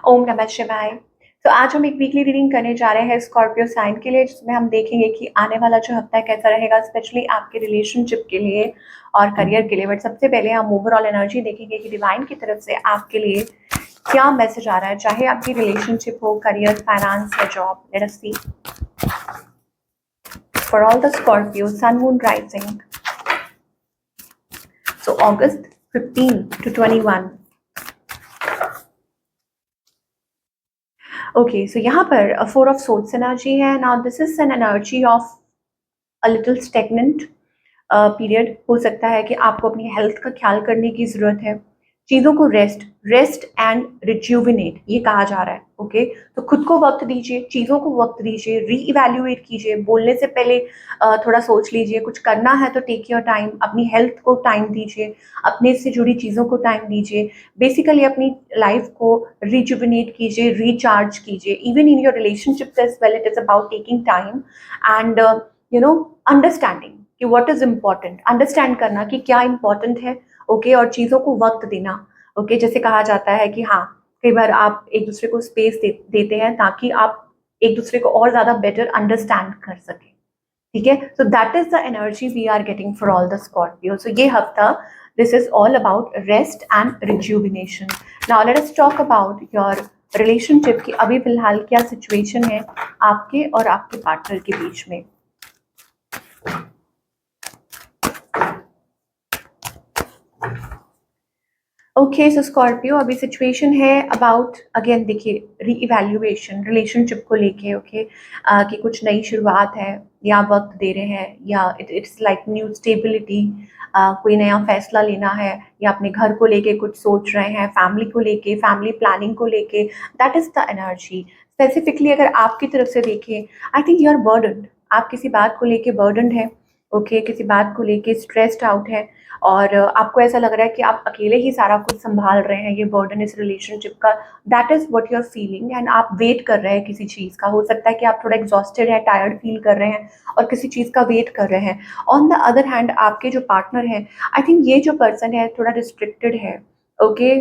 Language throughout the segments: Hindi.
ओम नमः शिवाय। तो आज हम एक वीकली रीडिंग करने जा रहे हैं स्कॉर्पियो साइन के लिए, जिसमें हम देखेंगे कि आने वाला जो हफ्ता है कैसा रहेगा, स्पेशली आपके रिलेशनशिप के लिए और करियर के लिए। बट सबसे पहले हम ओवरऑल एनर्जी देखेंगे कि डिवाइन की तरफ से आपके लिए क्या मैसेज आ रहा है, चाहे आपकी रिलेशनशिप हो, करियर, फाइनेंस या job. Let us see for all the Scorpio sun moon rising, so August 15 to 21। Okay, so यहाँ पर फोर ऑफ सोर्ड्स एनर्जी है। Now this is an energy of a little stagnant period. हो सकता है कि आपको अपनी हेल्थ का ख्याल करने की ज़रूरत है, चीज़ों को रेस्ट एंड रिज्यूविनेट ये कहा जा रहा है। ओके, तो खुद को वक्त दीजिए, चीज़ों को वक्त दीजिए, री इवेल्युएट कीजिए, बोलने से पहले थोड़ा सोच लीजिए, कुछ करना है तो टेक योर टाइम, अपनी हेल्थ को टाइम दीजिए, अपने से जुड़ी चीज़ों को टाइम दीजिए, बेसिकली अपनी लाइफ को रिजुविनेट कीजिए, रिचार्ज कीजिए। Even in your relationship as well, it is about taking time and understanding कि व्हाट इज इम्पॉर्टेंट, अंडरस्टैंड करना कि क्या इम्पॉर्टेंट है। ओके, और चीज़ों को वक्त देना। ओके, जैसे कहा जाता है कि हाँ, कई बार आप एक दूसरे को स्पेस देते हैं ताकि आप एक दूसरे को और ज़्यादा बेटर अंडरस्टैंड कर सकें। ठीक है, so that is the energy we are getting for all the Scorpio. So ये हफ्ता this is all about rest and rejuvenation. Now let us talk about your relationship की अभी फिलहाल क्या सिचुएशन है आपके और आपके पार्टनर के बीच में। ओके, सो स्कॉर्पियो अभी सिचुएशन है अबाउट, अगेन देखिए, री इवेल्युएशन रिलेशनशिप को लेके। ओके, कि कुछ नई शुरुआत है या वक्त दे रहे हैं, या इट्स लाइक न्यू स्टेबिलिटी, कोई नया फैसला लेना है, या अपने घर को लेके कुछ सोच रहे हैं, फैमिली को लेके, फैमिली प्लानिंग को लेके। That is the energy. Specifically अगर आपकी तरफ से देखें, आई थिंक यू आर बर्डन्ड, आप किसी बात को लेके बर्डन्ड है। ओके, किसी बात को लेके स्ट्रेस्ड आउट है, और आपको ऐसा लग रहा है कि आप अकेले ही सारा कुछ संभाल रहे हैं, ये बर्डन इस रिलेशनशिप का। That is what you are feeling, and आप वेट कर रहे हैं किसी चीज़ का। हो सकता है कि आप थोड़ा एग्जॉस्टेड है, टायर्ड फील कर रहे हैं और किसी चीज़ का वेट कर रहे हैं। ऑन द अदर हैंड आपके जो पार्टनर हैं, आई थिंक ये जो पर्सन है थोड़ा रिस्ट्रिक्टेड है। ओके,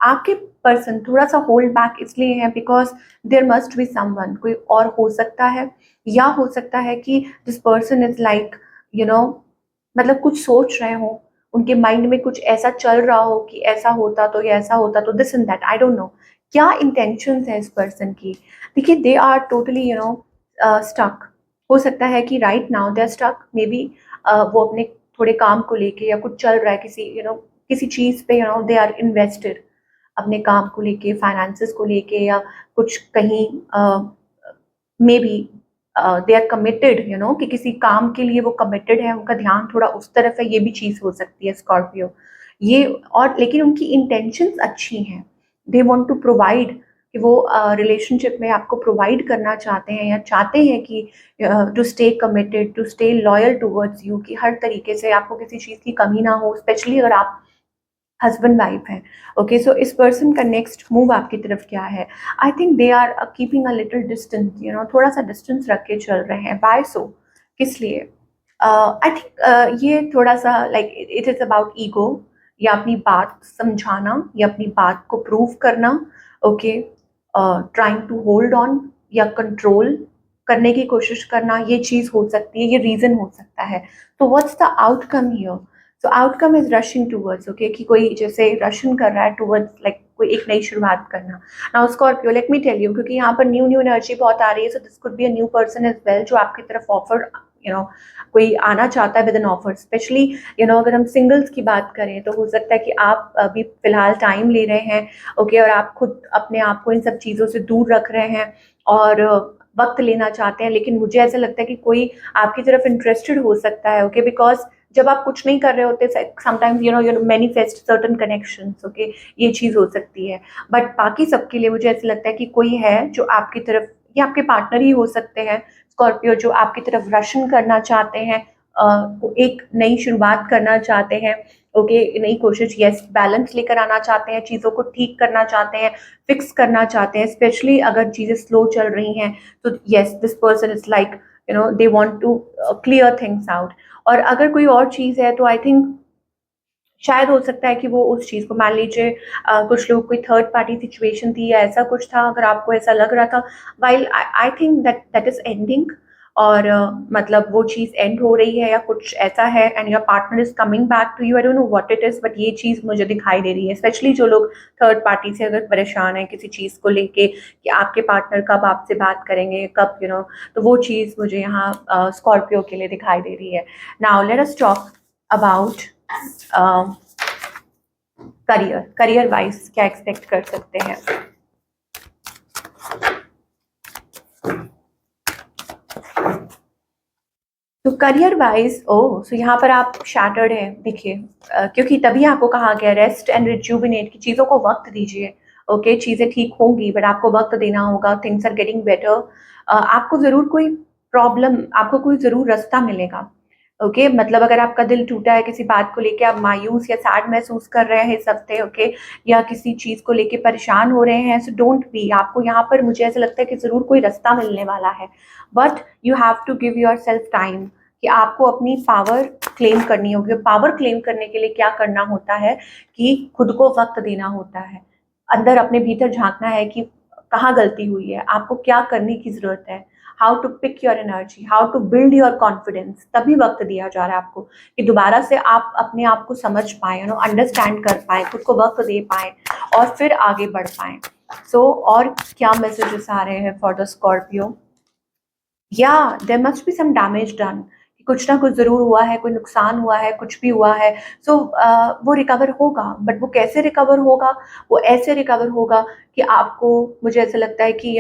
आपके पर्सन थोड़ा सा होल्ड बैक इसलिए है because there must be someone, कोई और हो सकता है, या हो सकता है कि this person is like you know मतलब कुछ सोच रहे हो, उनके माइंड में कुछ ऐसा चल रहा हो कि ऐसा होता तो, या ऐसा होता तो, this and that, I don't no क्या इंटेंशंस है इस पर्सन की। देखिए, दे आर टोटली स्टक। हो सकता है कि right now they are stuck, maybe वो अपने थोड़े काम को लेके, या कुछ चल रहा है किसी किसी चीज़ पे, दे आर इन्वेस्टेड अपने काम को लेके, फाइनेंसेस को लेके, या कुछ कहीं maybe they are committed, कि किसी काम के लिए वो कमिटेड है, उनका ध्यान थोड़ा उस तरफ है। ये भी चीज़ हो सकती है स्कॉर्पियो ये। और लेकिन उनकी इंटेंशंस अच्छी हैं, दे वांट टू प्रोवाइड, कि वो रिलेशनशिप में आपको प्रोवाइड करना चाहते हैं, या चाहते हैं कि to stay committed, to stay loyal towards you, कि हर तरीके से आपको किसी चीज़ की कमी ना हो, स्पेशली अगर आप हस्बैंड वाइफ है। ओके, सो इस पर्सन का नेक्स्ट मूव आपकी तरफ क्या है। I think they are keeping a little distance, थोड़ा सा डिस्टेंस रख के चल रहे हैं। बाय सो किस लिए, आई थिंक ये थोड़ा सा like it is about ego, या अपनी बात समझाना, या अपनी बात को प्रूव करना। Okay, trying to hold on, या कंट्रोल करने की कोशिश करना, ये चीज़ हो सकती है, ये रीज़न हो सकता है। तो what's the outcome here. So outcome is rushing towards, okay, कि कोई जैसे रशिंग कर रहा है टूवर्ड्स लाइक कोई एक नई शुरुआत करना। Now Scorpio, let me tell you, क्योंकि यहाँ पर न्यू न्यू एनर्जी बहुत आ रही है, so this could be a new person as well, जो आपकी तरफ ऑफर कोई आना चाहता है विद एन ऑफर। स्पेशली अगर हम सिंगल्स की बात करें, तो हो सकता है कि आप अभी फिलहाल टाइम ले रहे हैं। ओके, और आप खुद अपने आप को इन सब चीज़ों से दूर रख रहे हैं, और वक्त लेना चाहते हैं। लेकिन मुझे ऐसा लगता है कि कोई आपकी तरफ इंटरेस्टेड हो सकता है। ओके, बिकॉज जब आप कुछ नहीं कर रहे होते, sometimes you manifest certain connections. Okay, ये चीज़ हो सकती है। बट बाकी सबके लिए मुझे ऐसा लगता है कि कोई है जो आपकी तरफ, या आपके पार्टनर ही हो सकते हैं स्कॉर्पियो, जो आपकी तरफ रशन करना चाहते हैं, एक नई शुरुआत करना चाहते हैं। ओके, नई कोशिश, यस, बैलेंस लेकर आना चाहते हैं, चीज़ों को ठीक करना चाहते हैं, फिक्स करना चाहते हैं। स्पेशली अगर चीज़ें स्लो चल रही हैं, तो yes, this person is like they want to clear things out. और अगर कोई और चीज़ है, तो आई थिंक शायद हो सकता है कि वो उस चीज़ को, मान लीजिए कुछ लोग, कोई थर्ड पार्टी सिचुएशन थी या ऐसा कुछ था, अगर आपको ऐसा लग रहा था, while I think that that is ending, और मतलब वो चीज़ एंड हो रही है या कुछ ऐसा है, and your partner is coming back to you, I don't know what it is, but ये चीज़ मुझे दिखाई दे रही है, स्पेशली जो लोग थर्ड पार्टी से अगर परेशान है किसी चीज़ को लेके कि आपके पार्टनर कब आपसे बात करेंगे, कब तो वो चीज़ मुझे यहाँ स्कॉर्पियो के लिए दिखाई दे रही है। Now let us talk about career wise क्या एक्सपेक्ट कर सकते हैं। तो करियर वाइज सो यहाँ पर आप शैटर्ड हैं, देखिए क्योंकि तभी आपको कहा गया रेस्ट एंड रिज्यूविनेट की, चीज़ों को वक्त दीजिए। ओके, चीज़ें ठीक होंगी बट आपको वक्त देना होगा, थिंग्स आर गेटिंग बेटर। आपको ज़रूर कोई प्रॉब्लम, आपको कोई ज़रूर रास्ता मिलेगा। ओके, मतलब अगर आपका दिल टूटा है किसी बात को लेके, आप मायूस या सैड महसूस कर रहे हैं इस हफ्ते, ओके, या किसी चीज़ को लेके परेशान हो रहे हैं, सो डोंट बी, आपको यहाँ पर मुझे ऐसा लगता है कि ज़रूर कोई रास्ता मिलने वाला है, but you have to give yourself time कि आपको अपनी पावर क्लेम करनी होगी। पावर क्लेम करने के लिए क्या करना होता है कि खुद को वक्त देना होता है, अंदर अपने भीतर झांकना है कि कहाँ गलती हुई है, आपको क्या करने की ज़रूरत है, how to pick your energy, how to build your confidence. तभी वक्त दिया जा रहा है आपको कि दोबारा से आप अपने आप को समझ पाए, अंडरस्टैंड कर पाए, खुद को वक्त दे पाए और फिर आगे बढ़ पाए। और क्या मैसेजेस आ रहे हैं फॉर द स्कॉर्पियो? या there must be some damage done, कुछ ना कुछ ज़रूर हुआ है, कोई नुकसान हुआ है, कुछ भी हुआ है। वो रिकवर होगा, बट वो कैसे रिकवर होगा? वो ऐसे रिकवर होगा कि आपको, मुझे ऐसा लगता है कि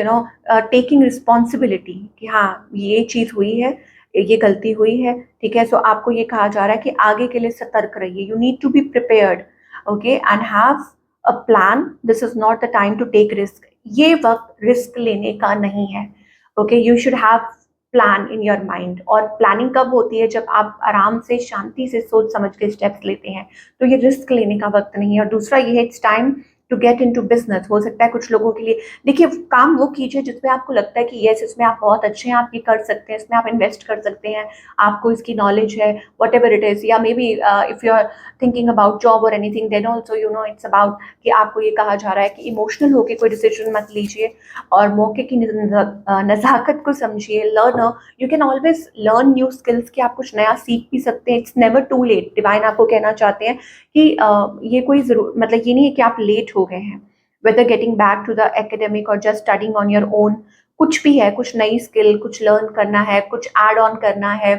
टेकिंग रिस्पॉन्सिबिलिटी कि हाँ, ये चीज़ हुई है, ये गलती हुई है, ठीक है? सो आपको ये कहा जा रहा है कि आगे के लिए सतर्क रहिए, you need to be prepared, okay, and have a plan, this is not the time to take risk. ये वक़्त रिस्क लेने का नहीं है, okay, you should have plan in your mind. और प्लानिंग कब होती है? जब आप आराम से, शांति से सोच समझ के स्टेप्स लेते हैं, तो ये रिस्क लेने का वक्त नहीं है। और दूसरा ये है, it's time to get into business. हो सकता है कुछ लोगों के लिए, देखिए, काम वो कीजिए जिसमें आपको लगता है कि यस, इसमें आप बहुत अच्छे हैं, आप ये कर सकते हैं, इसमें आप इन्वेस्ट कर सकते हैं, आपको इसकी नॉलेज है, वट एवर इट इज़। या maybe if you are thinking about job और anything, then also it's about कि आपको ये कहा जा रहा है कि इमोशनल होकर कोई डिसीजन मत लीजिए और मौके की नज़ाकत को समझिए। Learn, you can always learn new skills, कि आप कुछ नया सीख भी सकते हैं। It's never too late. Divine आपको कहना चाहते हैं कि ये कोई ज़रूर, मतलब ये नहीं है कि आप लेट हो गए हैं, whether getting back to the academic और just studying on your own. कुछ भी है, कुछ नई स्किल, कुछ लर्न करना है, कुछ ऐड ऑन करना है,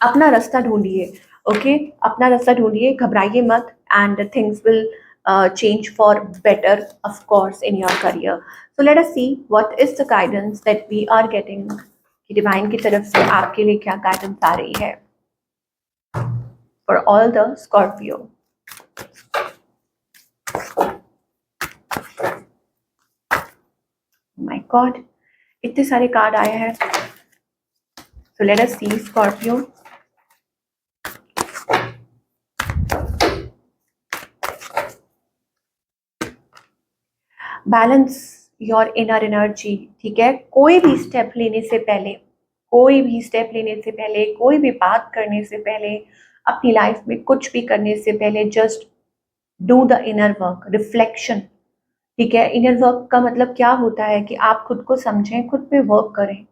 अपना रास्ता ढूंढिए। ओके, अपना रास्ता ढूंढिए, घबराइए मत, and things will change for better, of course, in your career. So let us see what is the guidance that we are getting, कि डिवाइन की तरफ से आपके लिए क्या गाइडेंस आ रही है for all the Scorpio. My God, इतने सारे कार्ड आए हैं। So let us see Scorpio. Balance your inner energy, ठीक है? कोई भी स्टेप लेने से पहले, कोई भी स्टेप लेने से पहले, कोई भी बात करने से पहले, अपनी लाइफ में कुछ भी करने से पहले, just do the inner work, reflection, ठीक है? इनर वर्क का मतलब क्या होता है कि आप खुद को समझें, खुद पे वर्क करें,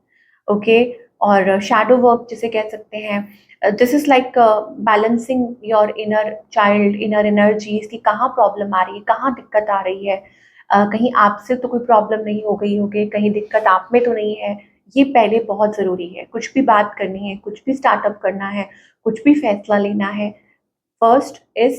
ओके? और शैडो वर्क जिसे कह सकते हैं, this is like balancing your inner child, inner energy, इसकी कहाँ प्रॉब्लम आ रही है, कहाँ दिक्कत आ रही है, कहीं आपसे तो कोई प्रॉब्लम नहीं हो गई होगी, कहीं दिक्कत आप में तो नहीं है। ये पहले बहुत ज़रूरी है। कुछ भी बात करनी है, कुछ भी स्टार्टअप करना है, कुछ भी फैसला लेना है, first is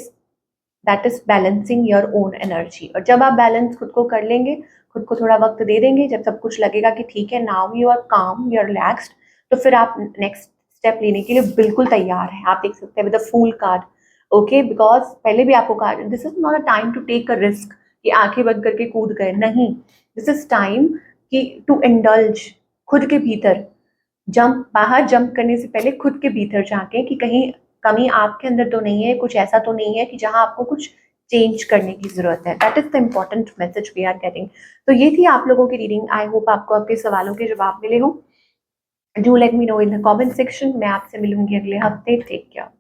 that is balancing your own energy. और जब आप बैलेंस खुद को कर लेंगे, खुद को थोड़ा वक्त दे देंगे, जब सब कुछ लगेगा कि ठीक है, नाउ यू आर काम, यू आर रिलैक्स्ड, तो फिर आप नेक्स्ट स्टेप लेने के लिए बिल्कुल तैयार हैं। आप देख सकते हैं with the fool card, okay, because पहले भी आपको कहा, this is not a time to take a risk, कि आंखें बंद करके कूद गए, नहीं, दिस इज टाइम कि टू इंडल्ज, खुद के भीतर जंप, बाहर जंप करने से पहले खुद के भीतर झांकें कि कहीं कमी आपके अंदर तो नहीं है, कुछ ऐसा तो नहीं है कि जहां आपको कुछ चेंज करने की जरूरत है। That is the important message we are getting. तो ये थी आप लोगों की रीडिंग। आई होप आपको आपके सवालों के जवाब मिले हों। Do let me know in the comment section. मैं आपसे मिलूंगी अगले हफ्ते। Take care.